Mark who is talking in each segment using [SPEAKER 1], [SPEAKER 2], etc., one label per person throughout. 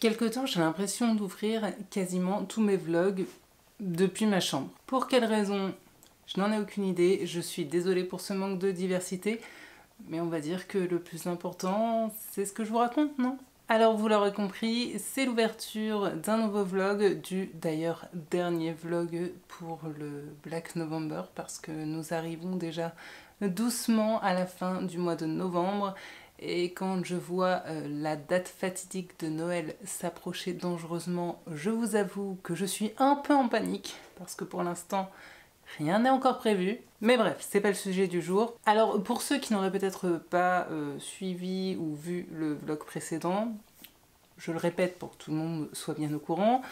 [SPEAKER 1] quelque temps, j'ai l'impression d'ouvrir quasiment tous mes vlogs depuis ma chambre. Pour quelle raison? Je n'en ai aucune idée, je suis désolée pour ce manque de diversité, mais on va dire que le plus important, c'est ce que je vous raconte, non? Alors vous l'aurez compris, c'est l'ouverture d'un nouveau vlog, du d'ailleurs dernier vlog pour le Black November, parce que nous arrivons déjà doucement à la fin du mois de novembre, et quand je vois la date fatidique de Noël s'approcher dangereusement, je vous avoue que je suis un peu en panique, parce que pour l'instant, rien n'est encore prévu. Mais bref, c'est pas le sujet du jour. Alors pour ceux qui n'auraient peut-être pas suivi ou vu le vlog précédent, je le répète pour que tout le monde soit bien au courant,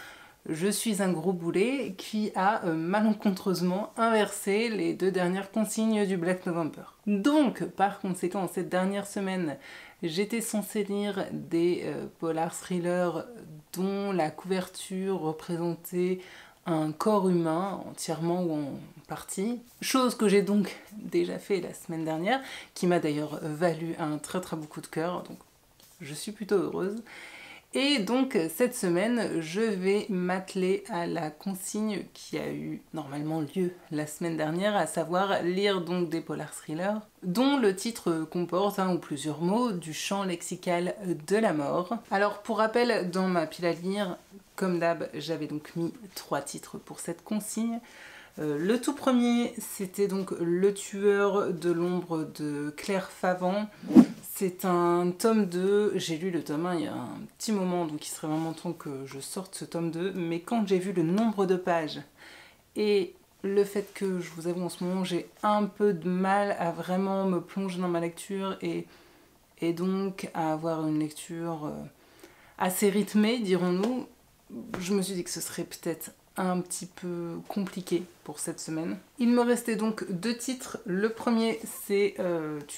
[SPEAKER 1] je suis un gros boulet qui a malencontreusement inversé les 2 dernières consignes du Black November. Donc, par conséquent, cette dernière semaine, j'étais censée lire des polar thrillers dont la couverture représentait un corps humain entièrement ou en partie. Chose que j'ai donc déjà fait la semaine dernière, qui m'a d'ailleurs valu un très beau coup de cœur, donc je suis plutôt heureuse. Et donc cette semaine, je vais m'atteler à la consigne qui a eu normalement lieu la semaine dernière, à savoir lire donc des polar thrillers, dont le titre comporte un ou plusieurs mots du champ lexical de la mort. Alors pour rappel, dans ma pile à lire, comme d'hab, j'avais donc mis 3 titres pour cette consigne. Le tout premier, c'était donc Le tueur de l'ombre de Claire Favant. C'est un tome 2, j'ai lu le tome 1 il y a un petit moment, donc il serait vraiment temps que je sorte ce tome 2, mais quand j'ai vu le nombre de pages et le fait que, je vous avoue, en ce moment, j'ai un peu de mal à vraiment me plonger dans ma lecture et donc à avoir une lecture assez rythmée, dirons-nous, je me suis dit que ce serait peut-être un petit peu compliqué pour cette semaine. Il me restait donc 2 titres. Le premier, c'est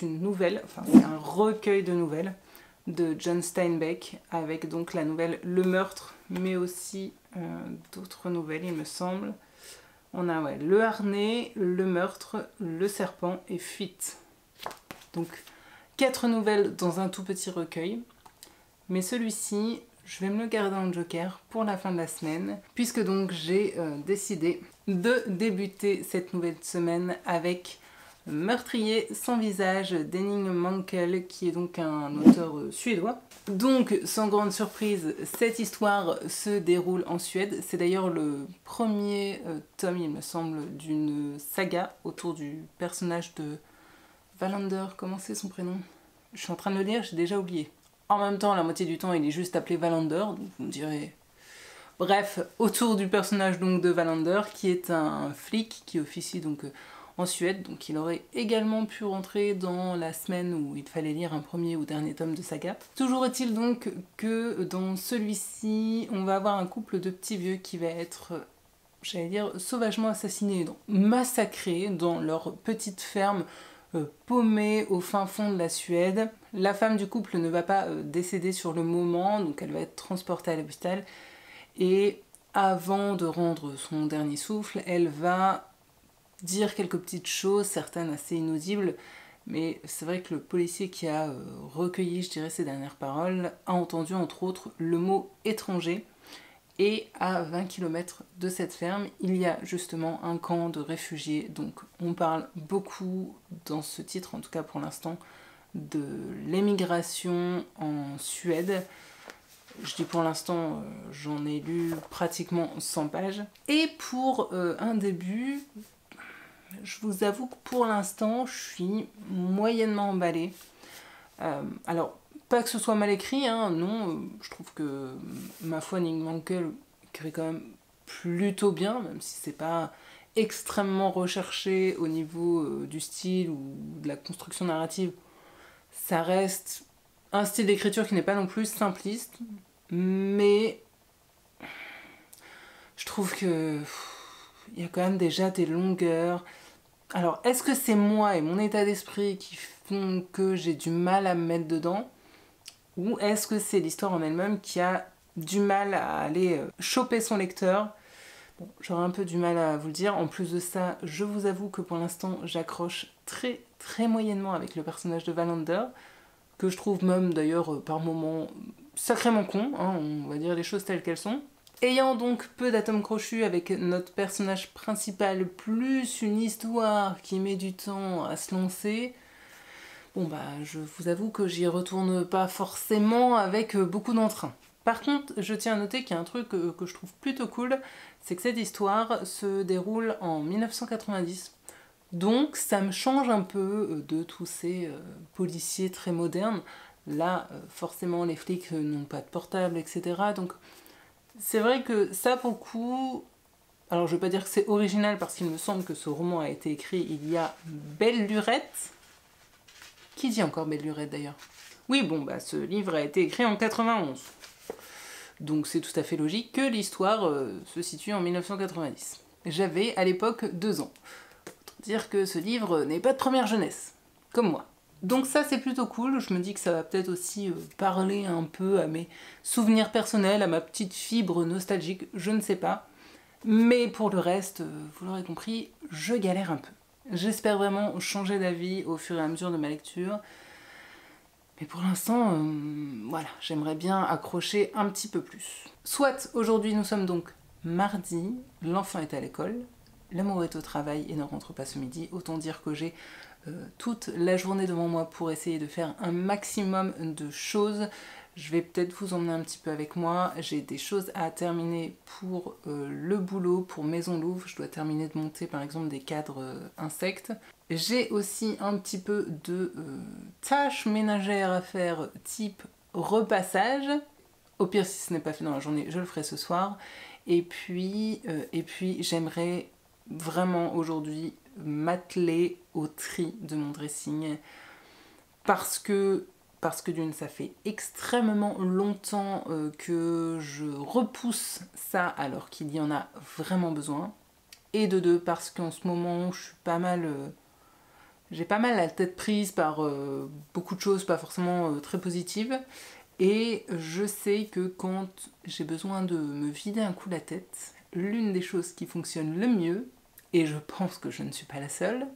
[SPEAKER 1] une nouvelle, enfin c'est un recueil de nouvelles de John Steinbeck, avec donc la nouvelle Le Meurtre, mais aussi d'autres nouvelles, il me semble. On a ouais, Le Harnais, Le Meurtre, Le Serpent et Fuite. Donc 4 nouvelles dans un tout petit recueil. Mais celui-ci, je vais me le garder en joker pour la fin de la semaine, puisque donc j'ai décidé de débuter cette nouvelle semaine avec Meurtrier sans visage d'Henning Mankell, qui est donc un auteur suédois. Donc, sans grande surprise, cette histoire se déroule en Suède. C'est d'ailleurs le premier tome, il me semble, d'une saga autour du personnage de Wallander. Comment c'est son prénom? Je suis en train de le lire, j'ai déjà oublié. En même temps, la moitié du temps, il est juste appelé Wallander, donc vous me direz... Bref, autour du personnage donc de Wallander, qui est un flic qui officie donc en Suède, donc il aurait également pu rentrer dans la semaine où il fallait lire un premier ou dernier tome de saga. Toujours est-il donc que dans celui-ci, on va avoir un couple de petits vieux qui va être, j'allais dire, sauvagement assassiné, donc massacré dans leur petite ferme paumée au fin fond de la Suède. La femme du couple ne va pas décéder sur le moment, donc elle va être transportée à l'hôpital. Et avant de rendre son dernier souffle, elle va dire quelques petites choses, certaines assez inaudibles, mais c'est vrai que le policier qui a recueilli, je dirais, ses dernières paroles, a entendu entre autres le mot étranger. Et à 20 km de cette ferme, il y a justement un camp de réfugiés. Donc on parle beaucoup dans ce titre, en tout cas pour l'instant, de l'émigration en Suède. Je dis pour l'instant, j'en ai lu pratiquement 100 pages. Et pour un début, je vous avoue que pour l'instant, je suis moyennement emballée. Alors, pas que ce soit mal écrit, hein, non, je trouve que ma foi, Henning Mankell écrit quand même plutôt bien, même si c'est pas extrêmement recherché au niveau du style ou de la construction narrative. Ça reste un style d'écriture qui n'est pas non plus simpliste, mais je trouve que il y a quand même déjà des longueurs. Alors, est-ce que c'est moi et mon état d'esprit qui font que j'ai du mal à me mettre dedans? Ou est-ce que c'est l'histoire en elle-même qui a du mal à aller choper son lecteur? Bon, j'aurais un peu du mal à vous le dire. En plus de ça, je vous avoue que pour l'instant, j'accroche très moyennement avec le personnage de Wallander, que je trouve même d'ailleurs par moments sacrément con, hein, on va dire les choses telles qu'elles sont. Ayant donc peu d'atomes crochus avec notre personnage principal plus une histoire qui met du temps à se lancer, bon bah je vous avoue que j'y retourne pas forcément avec beaucoup d'entrain. Par contre, je tiens à noter qu'il y a un truc que je trouve plutôt cool, c'est que cette histoire se déroule en 1990. Donc ça me change un peu de tous ces policiers très modernes. Là, forcément, les flics n'ont pas de portable, etc. Donc c'est vrai que ça, pour le coup... Alors je vais pas dire que c'est original parce qu'il me semble que ce roman a été écrit il y a belle lurette. Qui dit encore belle lurette d'ailleurs? Oui, bon, bah ce livre a été écrit en 91. Donc c'est tout à fait logique que l'histoire se situe en 1990. J'avais à l'époque 2 ans. Autant dire que ce livre n'est pas de première jeunesse, comme moi. Donc ça c'est plutôt cool, je me dis que ça va peut-être aussi parler un peu à mes souvenirs personnels, à ma petite fibre nostalgique, je ne sais pas. Mais pour le reste, vous l'aurez compris, je galère un peu. J'espère vraiment changer d'avis au fur et à mesure de ma lecture. Mais pour l'instant, voilà, j'aimerais bien accrocher un petit peu plus. Soit aujourd'hui nous sommes donc mardi, l'enfant est à l'école, l'amour est au travail et ne rentre pas ce midi. Autant dire que j'ai toute la journée devant moi pour essayer de faire un maximum de choses. Je vais peut-être vous emmener un petit peu avec moi. J'ai des choses à terminer pour le boulot, pour Maison Louvre. Je dois terminer de monter par exemple des cadres insectes. J'ai aussi un petit peu de tâches ménagères à faire type repassage. Au pire, si ce n'est pas fait dans la journée, je le ferai ce soir. Et puis j'aimerais vraiment aujourd'hui m'atteler au tri de mon dressing parce que d'une, ça fait extrêmement longtemps que je repousse ça alors qu'il y en a vraiment besoin, et de deux, parce qu'en ce moment je suis pas mal j'ai pas mal la tête prise par beaucoup de choses pas forcément très positives, et je sais que quand j'ai besoin de me vider un coup la tête, l'une des choses qui fonctionne le mieux, et je pense que je ne suis pas la seule,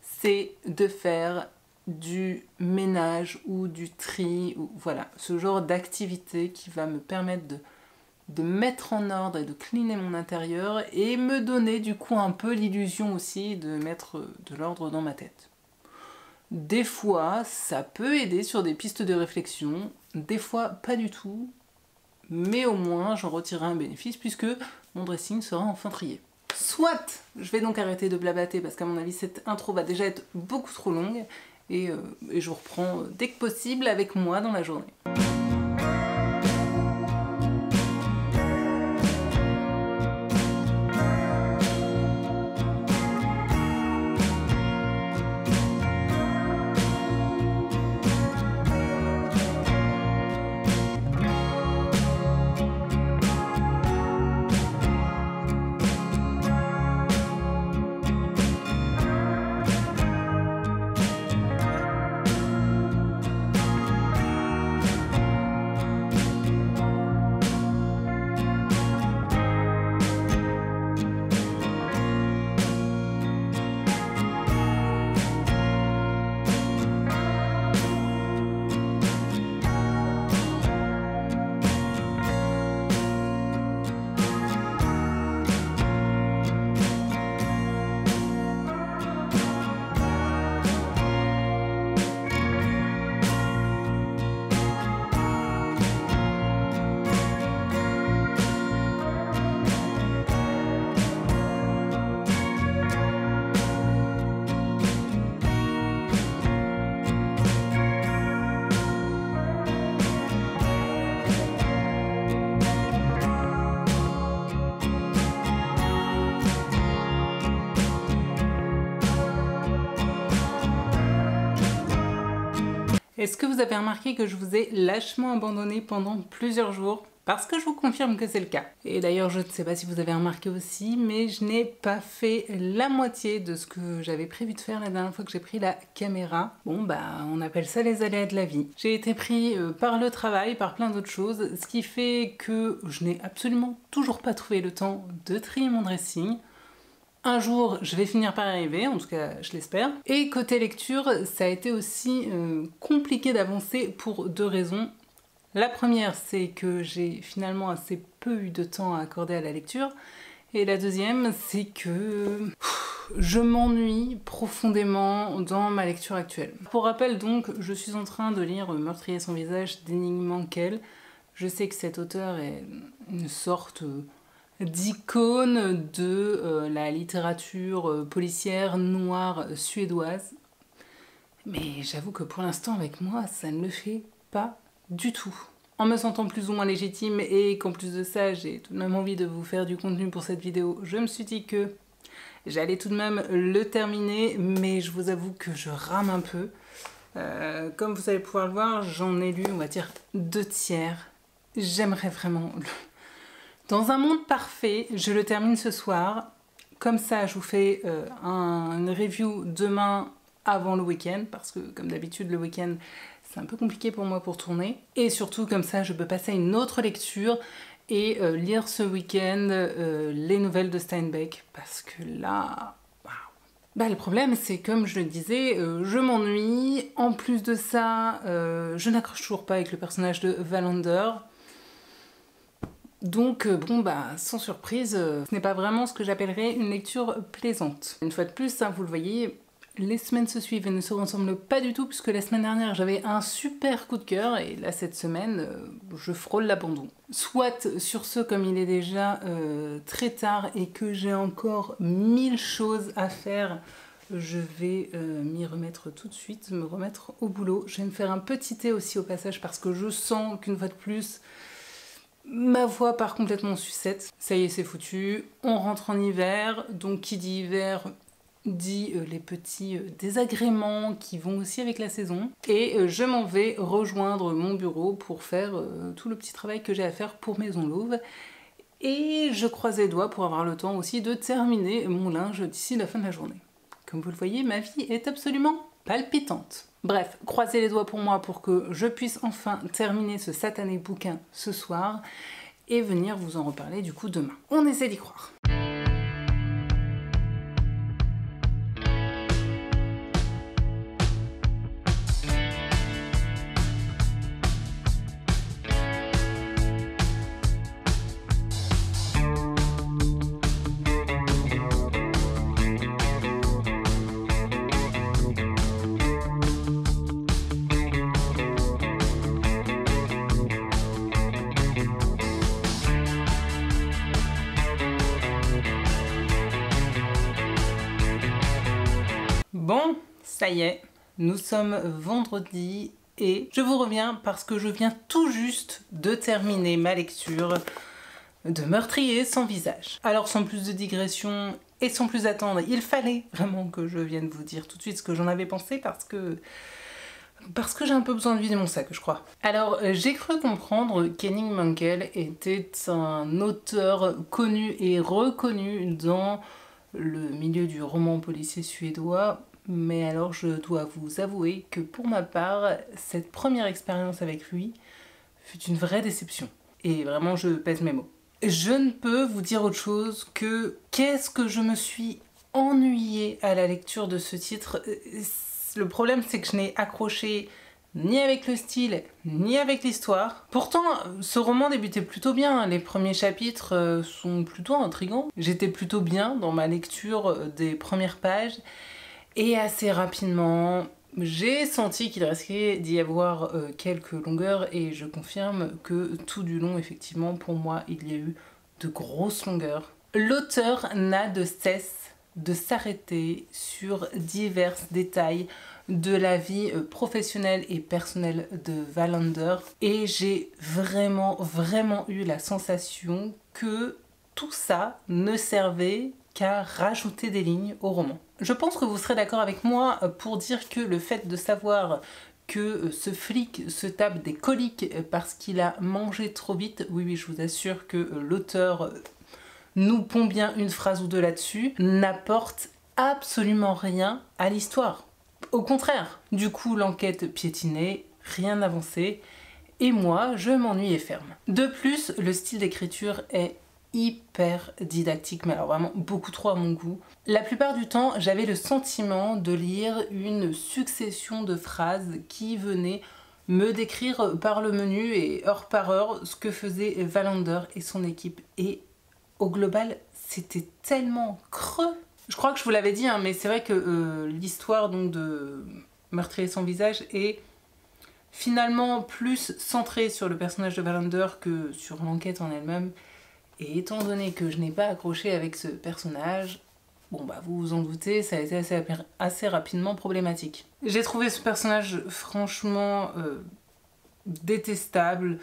[SPEAKER 1] c'est de faire du ménage ou du tri, ou voilà, ce genre d'activité qui va me permettre de mettre en ordre et de cleaner mon intérieur et me donner du coup un peu l'illusion aussi de mettre de l'ordre dans ma tête. Des fois, ça peut aider sur des pistes de réflexion, des fois pas du tout, mais au moins j'en retirerai un bénéfice puisque mon dressing sera enfin trié. Soit je vais donc arrêter de blablater parce qu'à mon avis cette intro va déjà être beaucoup trop longue, et je vous reprends dès que possible avec moi dans la journée. Est-ce que vous avez remarqué que je vous ai lâchement abandonné pendant plusieurs jours? Parce que je vous confirme que c'est le cas. Et d'ailleurs, je ne sais pas si vous avez remarqué aussi, mais je n'ai pas fait la moitié de ce que j'avais prévu de faire la dernière fois que j'ai pris la caméra. Bon bah, on appelle ça les aléas de la vie. J'ai été pris par le travail, par plein d'autres choses, ce qui fait que je n'ai absolument toujours pas trouvé le temps de trier mon dressing. Un jour, je vais finir par y arriver, en tout cas, je l'espère. Et côté lecture, ça a été aussi compliqué d'avancer pour 2 raisons. La première, c'est que j'ai finalement assez peu eu de temps à accorder à la lecture. Et la deuxième, c'est que je m'ennuie profondément dans ma lecture actuelle. Pour rappel donc, je suis en train de lire Meurtrier sans visage d'Henning Mankell. Je sais que cet auteur est une sorte d'icône de la littérature policière noire suédoise. Mais j'avoue que pour l'instant avec moi, ça ne le fait pas du tout. En me sentant plus ou moins légitime et qu'en plus de ça, j'ai tout de même envie de vous faire du contenu pour cette vidéo, je me suis dit que j'allais tout de même le terminer, mais je vous avoue que je rame un peu. Comme vous allez pouvoir le voir, j'en ai lu, on va dire, 2/3. J'aimerais vraiment... Dans un monde parfait, je le termine ce soir. Comme ça, je vous fais une review demain avant le week-end, parce que comme d'habitude, le week-end, c'est un peu compliqué pour moi pour tourner. Et surtout, comme ça, je peux passer à une autre lecture et lire ce week-end les nouvelles de Steinbeck, parce que là... Waouh. Bah, le problème, c'est comme je le disais, je m'ennuie. En plus de ça, je n'accroche toujours pas avec le personnage de Wallander. Donc bon bah sans surprise, ce n'est pas vraiment ce que j'appellerais une lecture plaisante. Une fois de plus, hein, vous le voyez, les semaines se suivent et ne se ressemblent pas du tout, puisque la semaine dernière j'avais un super coup de cœur et là cette semaine je frôle l'abandon. Soit sur ce, comme il est déjà très tard et que j'ai encore 1000 choses à faire, je vais m'y remettre tout de suite, me remettre au boulot. Je vais me faire un petit thé aussi au passage parce que je sens qu'une fois de plus, ma voix part complètement en sucette. Ça y est, c'est foutu. On rentre en hiver, donc qui dit hiver dit les petits désagréments qui vont aussi avec la saison. Et je m'en vais rejoindre mon bureau pour faire tout le petit travail que j'ai à faire pour Maison Louve. Et je croise les doigts pour avoir le temps aussi de terminer mon linge d'ici la fin de la journée. Comme vous le voyez, ma vie est absolument palpitante. Bref, croisez les doigts pour moi pour que je puisse enfin terminer ce satané bouquin ce soir et venir vous en reparler du coup demain. On essaie d'y croire. Bon, ça y est, nous sommes vendredi et je vous reviens parce que je viens tout juste de terminer ma lecture de Meurtrier sans visage. Alors sans plus de digression et sans plus attendre, il fallait vraiment que je vienne vous dire tout de suite ce que j'en avais pensé parce que j'ai un peu besoin de vider mon sac, je crois. Alors, j'ai cru comprendre qu'Henning Mankell était un auteur connu et reconnu dans le milieu du roman policier suédois, mais alors je dois vous avouer que pour ma part, cette première expérience avec lui fut une vraie déception. Et vraiment, je pèse mes mots. Je ne peux vous dire autre chose que qu'est-ce que je me suis ennuyée à la lecture de ce titre. Le problème, c'est que je n'ai accroché ni avec le style, ni avec l'histoire. Pourtant, ce roman débutait plutôt bien. Les premiers chapitres sont plutôt intrigants. J'étais plutôt bien dans ma lecture des premières pages. Et assez rapidement, j'ai senti qu'il risquait d'y avoir quelques longueurs. Et je confirme que tout du long, effectivement, pour moi, il y a eu de grosses longueurs. L'auteur n'a de cesse de s'arrêter sur divers détails de la vie professionnelle et personnelle de Wallander et j'ai vraiment eu la sensation que tout ça ne servait qu'à rajouter des lignes au roman. Je pense que vous serez d'accord avec moi pour dire que le fait de savoir que ce flic se tape des coliques parce qu'il a mangé trop vite, oui je vous assure que l'auteur nous pond bien une phrase ou deux là-dessus, n'apporte absolument rien à l'histoire. Au contraire, du coup l'enquête piétinait, rien n'avançait, et moi je m'ennuyais ferme. De plus, le style d'écriture est hyper didactique, mais alors vraiment beaucoup trop à mon goût. La plupart du temps, j'avais le sentiment de lire une succession de phrases qui venaient me décrire par le menu et heure par heure ce que faisait Wallander et son équipe. Et au global, c'était tellement creux. Je crois que je vous l'avais dit, hein, mais c'est vrai que l'histoire donc de Meurtrier sans visage est finalement plus centrée sur le personnage de Wallander que sur l'enquête en elle-même. Et étant donné que je n'ai pas accroché avec ce personnage, bon bah vous vous en doutez, ça a été assez rapidement problématique. J'ai trouvé ce personnage franchement détestable.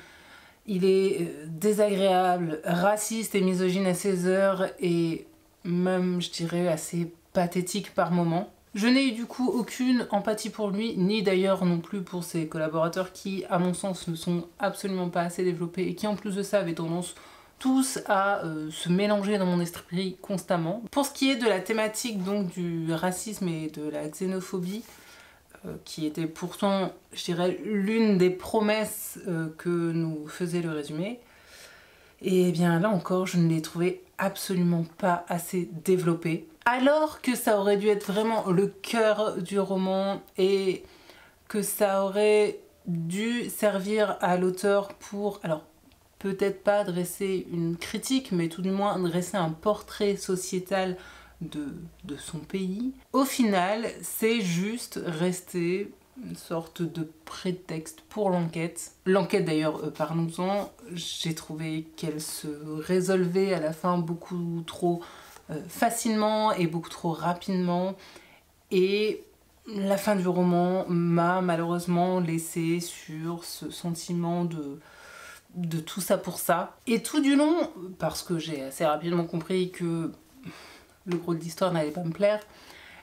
[SPEAKER 1] Il est désagréable, raciste et misogyne à ses heures et même, je dirais, assez pathétique par moments. Je n'ai eu du coup aucune empathie pour lui, ni d'ailleurs non plus pour ses collaborateurs qui, à mon sens, ne sont absolument pas assez développés et qui en plus de ça avaient tendance tous à se mélanger dans mon esprit constamment. Pour ce qui est de la thématique donc du racisme et de la xénophobie, qui était pourtant, je dirais, l'une des promesses que nous faisait le résumé, et bien là encore, je ne l'ai trouvé absolument pas assez développé. Alors que ça aurait dû être vraiment le cœur du roman et que ça aurait dû servir à l'auteur pour, alors peut-être pas dresser une critique, mais tout du moins dresser un portrait sociétal de son pays. Au final, c'est juste resté une sorte de prétexte pour l'enquête. L'enquête d'ailleurs, parlons-en, j'ai trouvé qu'elle se résolvait à la fin beaucoup trop facilement et beaucoup trop rapidement. Et la fin du roman m'a malheureusement laissé sur ce sentiment de tout ça pour ça. Et tout du long, parce que j'ai assez rapidement compris que le gros de l'histoire n'allait pas me plaire,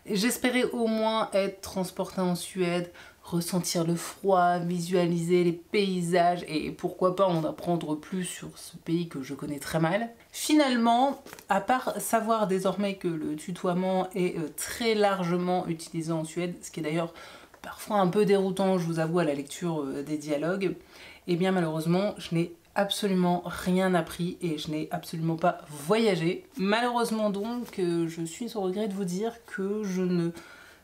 [SPEAKER 1] j'espérais au moins être transportée en Suède, ressentir le froid, visualiser les paysages et pourquoi pas en apprendre plus sur ce pays que je connais très mal. Finalement, à part savoir désormais que le tutoiement est très largement utilisé en Suède, ce qui est d'ailleurs parfois un peu déroutant, je vous avoue, à la lecture des dialogues, et bien malheureusement, je n'ai absolument rien appris et je n'ai absolument pas voyagé. Malheureusement donc, je suis au regret de vous dire que je ne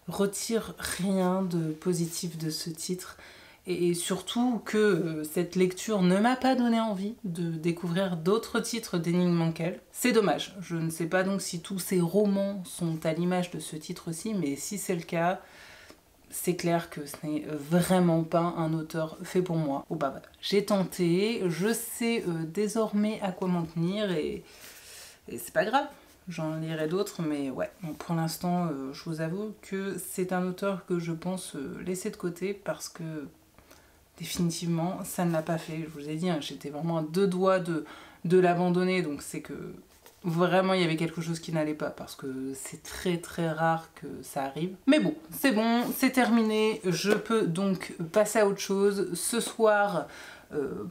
[SPEAKER 1] retire rien de positif de ce titre et surtout que cette lecture ne m'a pas donné envie de découvrir d'autres titres d'Henning Mankell. C'est dommage, je ne sais pas donc si tous ces romans sont à l'image de ce titre-ci, mais si c'est le cas, c'est clair que ce n'est vraiment pas un auteur fait pour moi. Bon bah voilà, j'ai tenté, je sais désormais à quoi m'en tenir et c'est pas grave, j'en lirai d'autres, mais ouais, bon, pour l'instant je vous avoue que c'est un auteur que je pense laisser de côté parce que définitivement ça ne l'a pas fait. Je vous ai dit, hein, j'étais vraiment à deux doigts de l'abandonner, donc c'est que vraiment il y avait quelque chose qui n'allait pas parce que c'est très rare que ça arrive. Mais bon, c'est terminé, je peux donc passer à autre chose. Ce soir,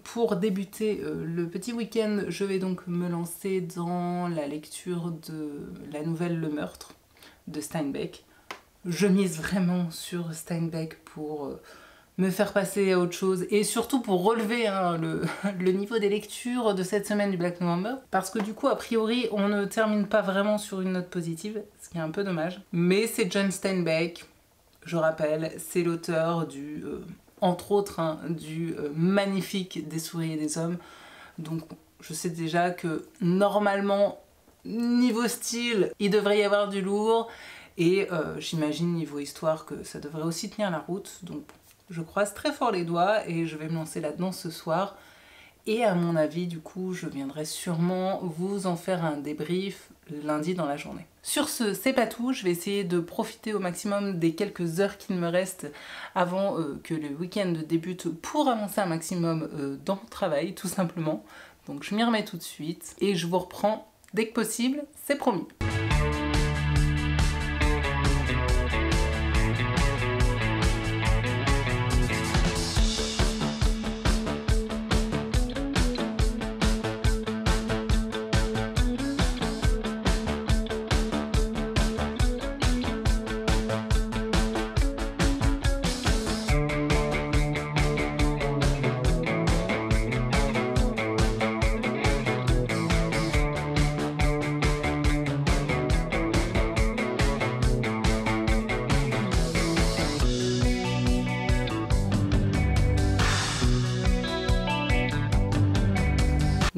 [SPEAKER 1] pour débuter le petit week-end, je vais donc me lancer dans la lecture de la nouvelle Le Meurtre de Steinbeck. Je mise vraiment sur Steinbeck pour me faire passer à autre chose et surtout pour relever hein, le niveau des lectures de cette semaine du Black November, parce que du coup a priori on ne termine pas vraiment sur une note positive, ce qui est un peu dommage, mais c'est John Steinbeck, je rappelle, c'est l'auteur du entre autres hein, du magnifique Des souris et des hommes, donc je sais déjà que normalement niveau style il devrait y avoir du lourd et j'imagine niveau histoire que ça devrait aussi tenir la route, donc je croise très fort les doigts et je vais me lancer là-dedans ce soir. Et à mon avis, du coup, je viendrai sûrement vous en faire un débrief lundi dans la journée. Sur ce, c'est pas tout. Je vais essayer de profiter au maximum des quelques heures qu'il me reste avant que le week-end débute pour avancer un maximum dans mon travail, tout simplement. Donc je m'y remets tout de suite et je vous reprends dès que possible, c'est promis.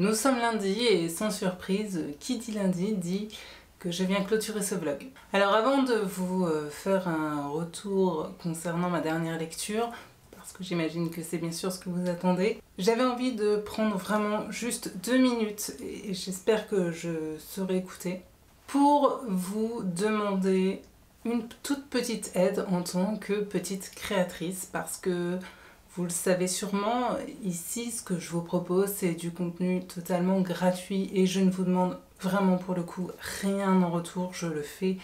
[SPEAKER 1] Nous sommes lundi et sans surprise, qui dit lundi dit que je viens clôturer ce vlog. Alors avant de vous faire un retour concernant ma dernière lecture, parce que j'imagine que c'est bien sûr ce que vous attendez, j'avais envie de prendre vraiment juste 2 minutes, et j'espère que je serai écoutée, pour vous demander une toute petite aide en tant que petite créatrice, parce que vous le savez sûrement, ici ce que je vous propose c'est du contenu totalement gratuit et je ne vous demande vraiment pour le coup rien en retour. Je le fais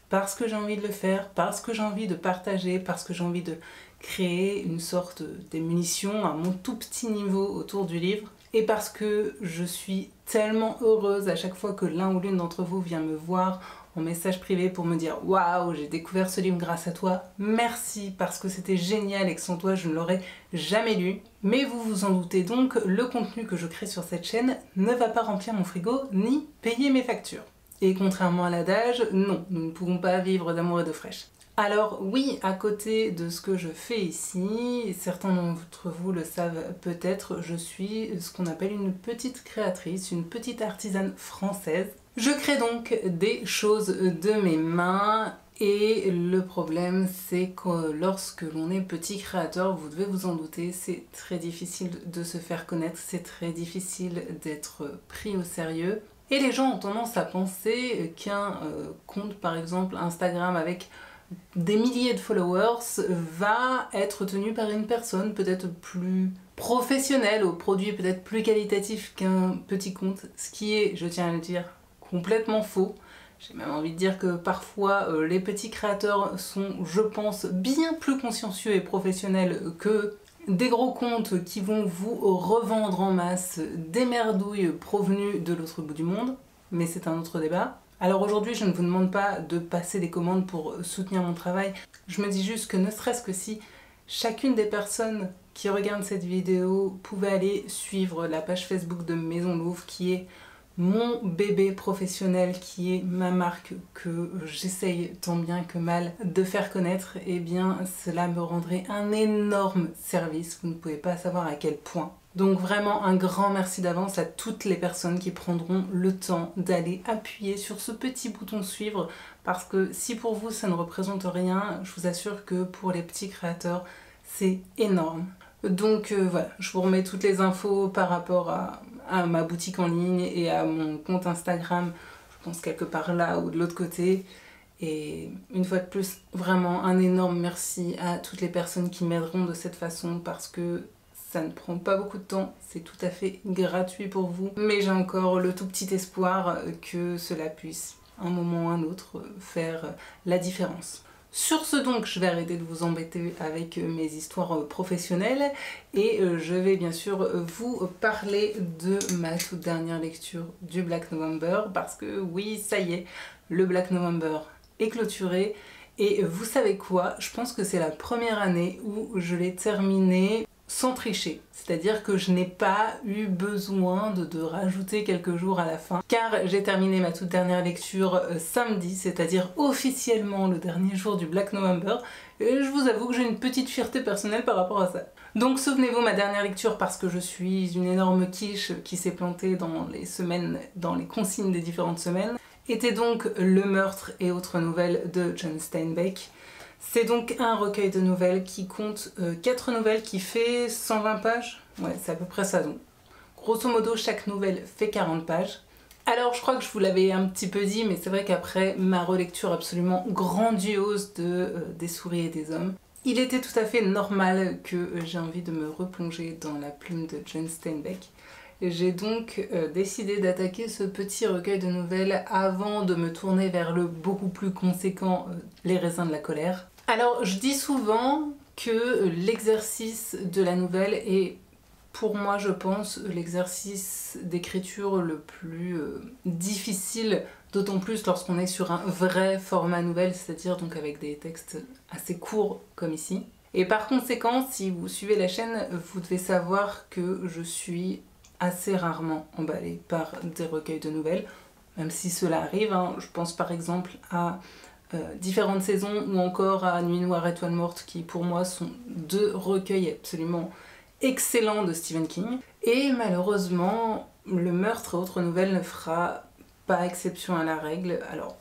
[SPEAKER 1] parce que j'ai envie de le faire, parce que j'ai envie de partager, parce que j'ai envie de créer une sorte d'émulsion à mon tout petit niveau autour du livre et parce que je suis tellement heureuse à chaque fois que l'un ou l'une d'entre vous vient me voir en message privé pour me dire « Waouh, j'ai découvert ce livre grâce à toi, merci parce que c'était génial et que sans toi je ne l'aurais jamais lu ». Mais vous vous en doutez donc, le contenu que je crée sur cette chaîne ne va pas remplir mon frigo ni payer mes factures. Et contrairement à l'adage, non, nous ne pouvons pas vivre d'amour et d'eau fraîche. Alors oui, à côté de ce que je fais ici, certains d'entre vous le savent peut-être, je suis ce qu'on appelle une petite créatrice, une petite artisane française. Je crée donc des choses de mes mains et le problème c'est que lorsque l'on est petit créateur, vous devez vous en douter, c'est très difficile de se faire connaître, c'est très difficile d'être pris au sérieux. Et les gens ont tendance à penser qu'un compte par exemple Instagram avec des milliers de followers va être tenu par une personne peut-être plus professionnelle, au produit peut-être plus qualitatif qu'un petit compte, ce qui est, je tiens à le dire, complètement faux. J'ai même envie de dire que parfois les petits créateurs sont, je pense, bien plus consciencieux et professionnels que des gros comptes qui vont vous revendre en masse des merdouilles provenues de l'autre bout du monde, mais c'est un autre débat. Alors aujourd'hui, je ne vous demande pas de passer des commandes pour soutenir mon travail, je me dis juste que ne serait-ce que si chacune des personnes qui regardent cette vidéo pouvait aller suivre la page Facebook de Maison Louvre, qui est mon bébé professionnel, qui est ma marque que j'essaye tant bien que mal de faire connaître, et eh bien cela me rendrait un énorme service, vous ne pouvez pas savoir à quel point. Donc vraiment un grand merci d'avance à toutes les personnes qui prendront le temps d'aller appuyer sur ce petit bouton suivre, parce que si pour vous ça ne représente rien, je vous assure que pour les petits créateurs c'est énorme. Donc voilà, je vous remets toutes les infos par rapport à ma boutique en ligne et à mon compte Instagram, je pense quelque part là ou de l'autre côté. Et une fois de plus, vraiment un énorme merci à toutes les personnes qui m'aideront de cette façon, parce que ça ne prend pas beaucoup de temps, c'est tout à fait gratuit pour vous. Mais j'ai encore le tout petit espoir que cela puisse, un moment ou un autre, faire la différence. Sur ce donc, je vais arrêter de vous embêter avec mes histoires professionnelles et je vais bien sûr vous parler de ma toute dernière lecture du Black November, parce que oui, ça y est, le Black November est clôturé et vous savez quoi, je pense que c'est la première année où je l'ai terminé sans tricher, c'est-à-dire que je n'ai pas eu besoin de rajouter quelques jours à la fin, car j'ai terminé ma toute dernière lecture samedi, c'est-à-dire officiellement le dernier jour du Black November, et je vous avoue que j'ai une petite fierté personnelle par rapport à ça. Donc souvenez-vous, ma dernière lecture, parce que je suis une énorme quiche qui s'est plantée dans les semaines, dans les consignes des différentes semaines, était donc Le meurtre et autres nouvelles de John Steinbeck. C'est donc un recueil de nouvelles qui compte 4 nouvelles, qui fait 120 pages. Ouais, c'est à peu près ça donc. Grosso modo, chaque nouvelle fait 40 pages. Alors, je crois que je vous l'avais un petit peu dit, mais c'est vrai qu'après ma relecture absolument grandiose de Des souris et des hommes, il était tout à fait normal que j'ai envie de me replonger dans la plume de John Steinbeck. J'ai donc décidé d'attaquer ce petit recueil de nouvelles avant de me tourner vers le beaucoup plus conséquent Les raisins de la colère. Alors je dis souvent que l'exercice de la nouvelle est, pour moi je pense, l'exercice d'écriture le plus difficile, d'autant plus lorsqu'on est sur un vrai format nouvelle, c'est-à-dire donc avec des textes assez courts comme ici. Et par conséquent, si vous suivez la chaîne, vous devez savoir que je suis assez rarement emballée par des recueils de nouvelles, même si cela arrive, hein. Je pense par exemple à Différentes saisons ou encore à Nuit noire, étoile morte, qui pour moi sont 2 recueils absolument excellents de Stephen King. Et malheureusement, le meurtre et autres nouvelles ne fera pas exception à la règle. Alors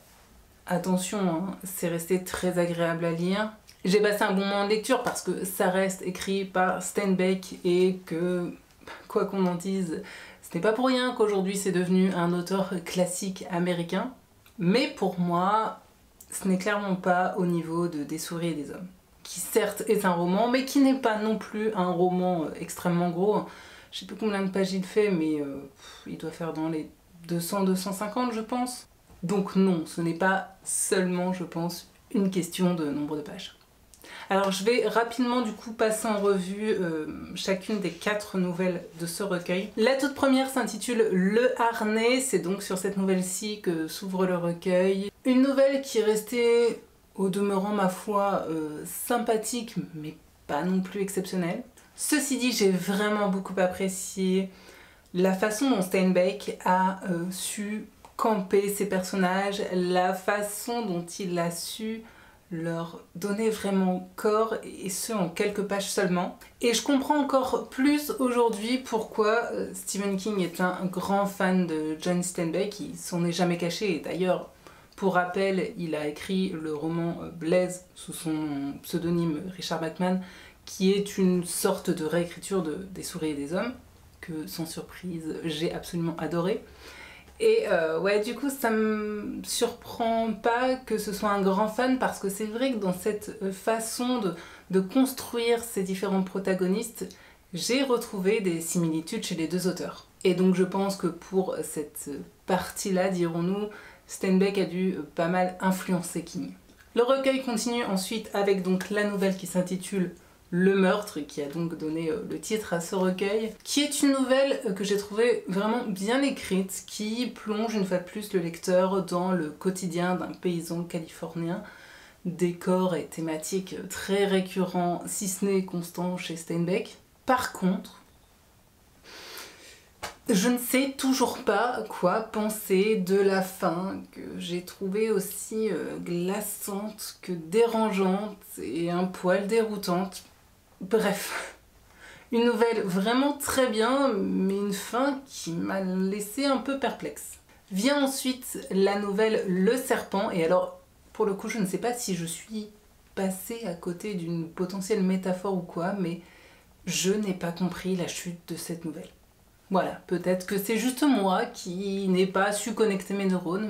[SPEAKER 1] attention, hein, c'est resté très agréable à lire. J'ai passé un bon moment de lecture parce que ça reste écrit par Steinbeck et que, quoi qu'on en dise, ce n'est pas pour rien qu'aujourd'hui c'est devenu un auteur classique américain. Mais pour moi, ce n'est clairement pas au niveau de Des souris et des hommes, qui certes est un roman, mais qui n'est pas non plus un roman extrêmement gros. Je sais plus combien de pages il fait, mais il doit faire dans les 200-250 je pense. Donc non, ce n'est pas seulement, je pense, une question de nombre de pages. Alors je vais rapidement du coup passer en revue chacune des 4 nouvelles de ce recueil. La toute première s'intitule Le Harnais, c'est donc sur cette nouvelle-ci que s'ouvre le recueil. Une nouvelle qui est restée au demeurant ma foi sympathique mais pas non plus exceptionnelle. Ceci dit, j'ai vraiment beaucoup apprécié la façon dont Steinbeck a su camper ses personnages, la façon dont il a su leur donner vraiment corps, et ce en quelques pages seulement. Et je comprends encore plus aujourd'hui pourquoi Stephen King est un grand fan de John Steinbeck, il s'en est jamais caché. Et d'ailleurs, pour rappel, il a écrit le roman Blaise sous son pseudonyme Richard Bachman, qui est une sorte de réécriture de Des souris et des hommes, que sans surprise j'ai absolument adoré. Et ouais, du coup ça me surprend pas que ce soit un grand fan, parce que c'est vrai que dans cette façon de construire ces différents protagonistes, j'ai retrouvé des similitudes chez les deux auteurs. Et donc je pense que pour cette partie-là, dirons-nous, Steinbeck a dû pas mal influencer King. Le recueil continue ensuite avec donc la nouvelle qui s'intitule Le Meurtre, qui a donc donné le titre à ce recueil, qui est une nouvelle que j'ai trouvée vraiment bien écrite, qui plonge une fois de plus le lecteur dans le quotidien d'un paysan californien. Décor et thématique très récurrents, si ce n'est constant chez Steinbeck. Par contre, je ne sais toujours pas quoi penser de la fin, que j'ai trouvée aussi glaçante que dérangeante et un poil déroutante. Bref, une nouvelle vraiment très bien, mais une fin qui m'a laissé un peu perplexe. Vient ensuite la nouvelle Le Serpent, et alors pour le coup je ne sais pas si je suis passée à côté d'une potentielle métaphore ou quoi, mais je n'ai pas compris la chute de cette nouvelle. Voilà, peut-être que c'est juste moi qui n'ai pas su connecter mes neurones,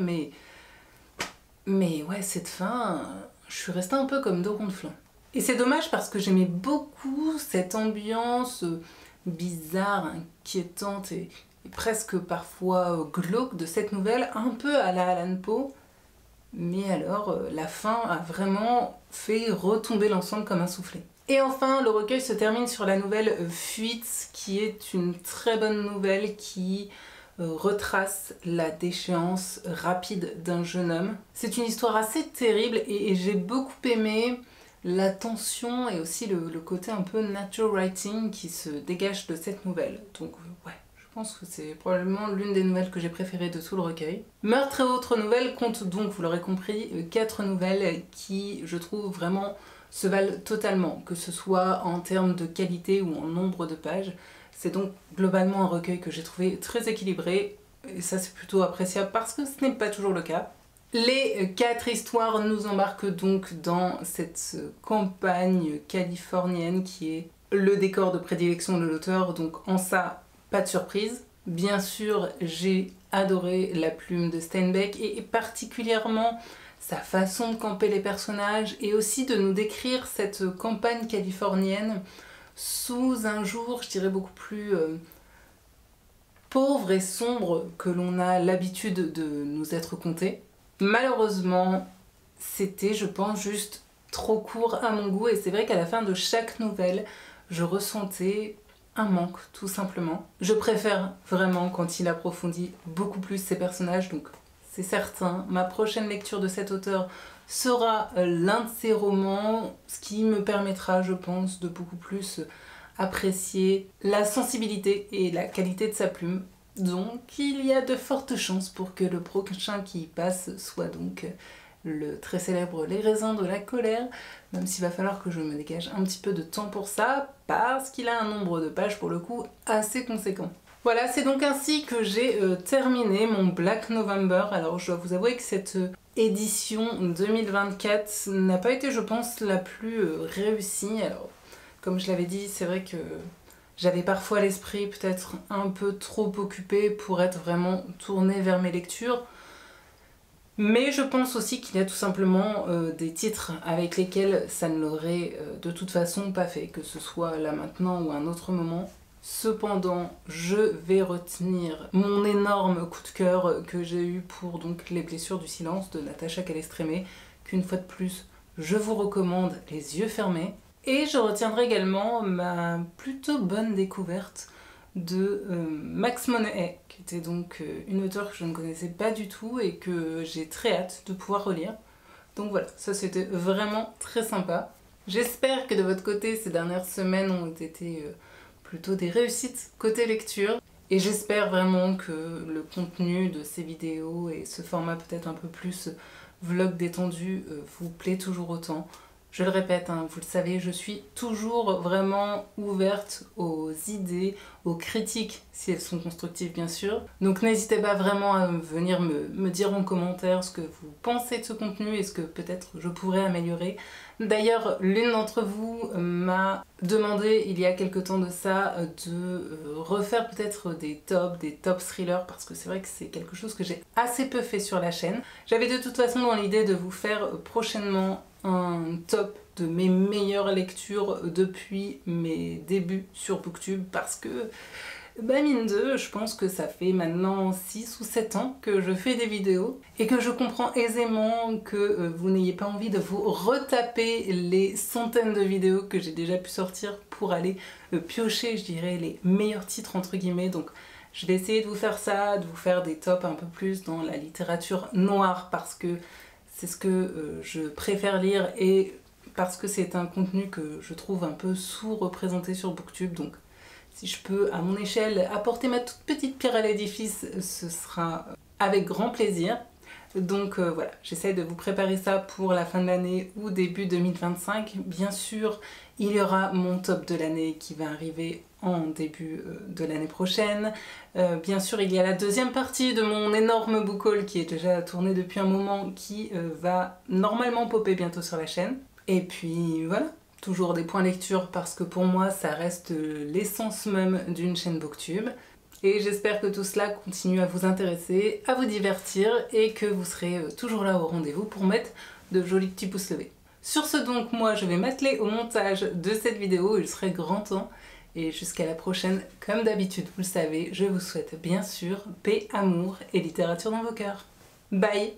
[SPEAKER 1] mais ouais, cette fin, je suis restée un peu comme dos rond de flanc. Et c'est dommage parce que j'aimais beaucoup cette ambiance bizarre, inquiétante et presque parfois glauque de cette nouvelle, un peu à la Alan Poe. Mais alors, la fin a vraiment fait retomber l'ensemble comme un soufflet. Et enfin, le recueil se termine sur la nouvelle Fuite, qui est une très bonne nouvelle qui retrace la déchéance rapide d'un jeune homme. C'est une histoire assez terrible et j'ai beaucoup aimé la tension et aussi le côté un peu nature writing qui se dégage de cette nouvelle. Donc ouais, je pense que c'est probablement l'une des nouvelles que j'ai préférées de tout le recueil. Meurtre et autres nouvelles compte donc, vous l'aurez compris, 4 nouvelles qui, je trouve, vraiment se valent totalement, que ce soit en termes de qualité ou en nombre de pages. C'est donc globalement un recueil que j'ai trouvé très équilibré, et ça c'est plutôt appréciable parce que ce n'est pas toujours le cas. Les 4 histoires nous embarquent donc dans cette campagne californienne qui est le décor de prédilection de l'auteur, donc en ça, pas de surprise. Bien sûr, j'ai adoré la plume de Steinbeck et particulièrement sa façon de camper les personnages et aussi de nous décrire cette campagne californienne sous un jour, je dirais, beaucoup plus pauvre et sombre que l'on a l'habitude de nous être conté. Malheureusement, c'était, je pense, juste trop court à mon goût et c'est vrai qu'à la fin de chaque nouvelle, je ressentais un manque, tout simplement. Je préfère vraiment quand il approfondit beaucoup plus ses personnages, donc c'est certain, ma prochaine lecture de cet auteur sera l'un de ses romans, ce qui me permettra, je pense, de beaucoup plus apprécier la sensibilité et la qualité de sa plume. Donc il y a de fortes chances pour que le prochain qui y passe soit donc le très célèbre Les raisins de la colère, même s'il va falloir que je me dégage un petit peu de temps pour ça, parce qu'il a un nombre de pages pour le coup assez conséquent. Voilà, c'est donc ainsi que j'ai terminé mon Black November. Alors je dois vous avouer que cette édition 2024 n'a pas été, je pense, la plus réussie. Alors, comme je l'avais dit, c'est vrai que j'avais parfois l'esprit peut-être un peu trop occupé pour être vraiment tournée vers mes lectures. Mais je pense aussi qu'il y a tout simplement des titres avec lesquels ça ne l'aurait de toute façon pas fait, que ce soit là maintenant ou à un autre moment. Cependant, je vais retenir mon énorme coup de cœur que j'ai eu pour donc Les blessures du silence de Natacha Calestrémé, qu'une fois de plus, je vous recommande les yeux fermés. Et je retiendrai également ma plutôt bonne découverte de Max Monaghan, qui était donc une auteure que je ne connaissais pas du tout et que j'ai très hâte de pouvoir relire. Donc voilà, ça c'était vraiment très sympa. J'espère que de votre côté, ces dernières semaines ont été plutôt des réussites côté lecture. Et j'espère vraiment que le contenu de ces vidéos et ce format peut-être un peu plus vlog détendu vous plaît toujours autant. Je le répète, hein, vous le savez, je suis toujours vraiment ouverte aux idées, aux critiques, si elles sont constructives bien sûr. Donc n'hésitez pas vraiment à venir me dire en commentaire ce que vous pensez de ce contenu et ce que peut-être je pourrais améliorer. D'ailleurs, l'une d'entre vous m'a demandé il y a quelque temps de ça de refaire peut-être des top thrillers, parce que c'est vrai que c'est quelque chose que j'ai assez peu fait sur la chaîne. J'avais de toute façon dans l'idée de vous faire prochainement un top de mes meilleures lectures depuis mes débuts sur Booktube, parce que bah mine de, je pense que ça fait maintenant 6 ou 7 ans que je fais des vidéos et que je comprends aisément que vous n'ayez pas envie de vous retaper les centaines de vidéos que j'ai déjà pu sortir pour aller piocher, je dirais, les meilleurs titres entre guillemets. Donc je vais essayer de vous faire ça, de vous faire des tops un peu plus dans la littérature noire, parce que c'est ce que je préfère lire et parce que c'est un contenu que je trouve un peu sous-représenté sur Booktube. Donc si je peux, à mon échelle, apporter ma toute petite pierre à l'édifice, ce sera avec grand plaisir. Donc voilà, j'essaie de vous préparer ça pour la fin de l'année ou début 2025. Bien sûr, il y aura mon top de l'année qui va arriver en début de l'année prochaine. Bien sûr, il y a la deuxième partie de mon énorme book haul qui est déjà tourné depuis un moment, qui va normalement popper bientôt sur la chaîne. Et puis voilà, toujours des points lecture, parce que pour moi ça reste l'essence même d'une chaîne Booktube. Et j'espère que tout cela continue à vous intéresser, à vous divertir et que vous serez toujours là au rendez-vous pour mettre de jolis petits pouces levés. Sur ce donc, moi je vais m'atteler au montage de cette vidéo, il serait grand temps. Et jusqu'à la prochaine, comme d'habitude vous le savez, je vous souhaite bien sûr paix, amour et littérature dans vos cœurs. Bye!